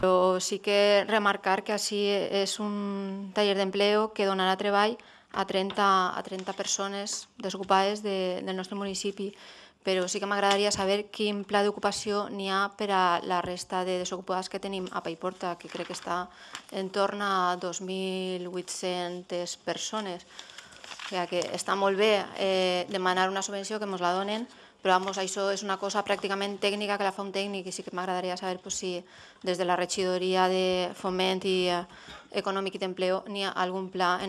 Però sí que remarcar que així és un taller d'empleo que donarà treball a 30 persones desocupades del nostre municipi. Però sí que m'agradaria saber quin pla d'ocupació n'hi ha per a la resta de desocupades que tenim a Paiporta, que crec que està en torn a 2.800 persones. O sigui que està molt bé demanar una subvenció que ens la donen, però això és una cosa pràcticament tècnica que la fa un tècnic, i sí que m'agradaria saber si des de la regidoria de Foment i Econòmic i d'Empleo n'hi ha algun pla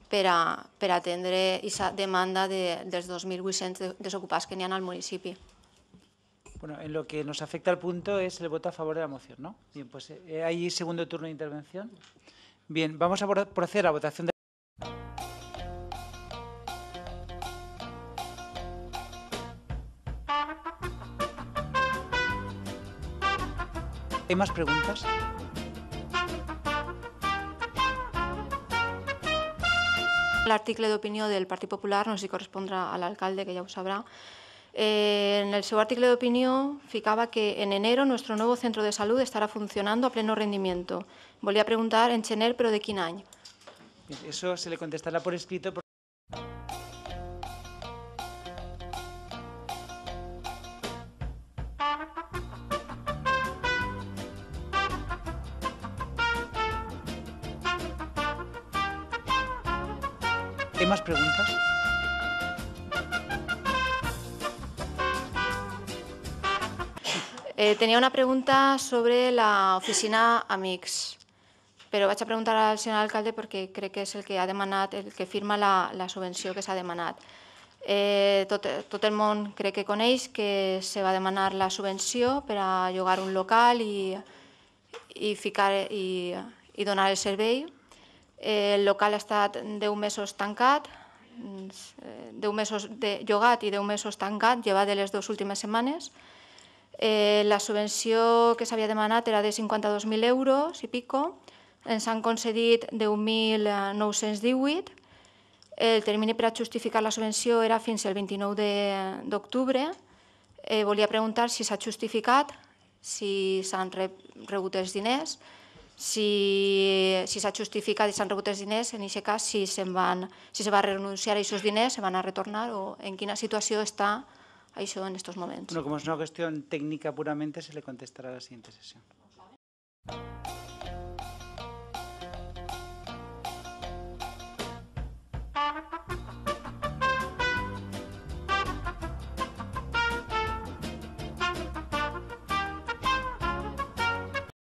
per atendre aquesta demanda dels 2.800 desocupats que n'hi ha al municipi. Bueno, en lo que nos afecta al punto es el voto a favor de la moción, ¿no? Bien, pues ¿hay segundo turno de intervención? Bien, vamos a proceder a votación de... ¿Hay más preguntas? L'article d'opinió del Partit Popular, no sé si correspondrà a l'alcalde, que ja ho sabrà. En el seu artículo de opinión ficaba que en enero nuestro nuevo centro de salud estará funcionando a pleno rendimiento. Volví a preguntar en Chener, pero ¿de quin any? Eso se le contestará por escrito. ¿Hay más preguntas? Tenia una pregunta sobre l'oficina Amics, però vaig a preguntar al senyor alcalde perquè crec que és el que ha demanat, el que firma la subvenció que s'ha demanat. Tot el món crec que coneix que se va demanar la subvenció per a llogar un local i donar el servei. El local ha estat 10 mesos tancat, 10 mesos llogat i 10 mesos tancat, llevat de les 2 últimes setmanes. La subvenció que s'havia demanat era de 52.000 euros i pico, ens han concedit 10.918. El termini per a justificar la subvenció era fins el 29 d'octubre. Volia preguntar si s'ha justificat, si s'han rebut els diners, si s'ha justificat i s'han rebut els diners, en aquest cas si se va renunciar a aquests diners, se van a retornar, o en quina situació està això en estos moments. Bueno, como es una cuestión técnica puramente, se le contestará a la siguiente sesión.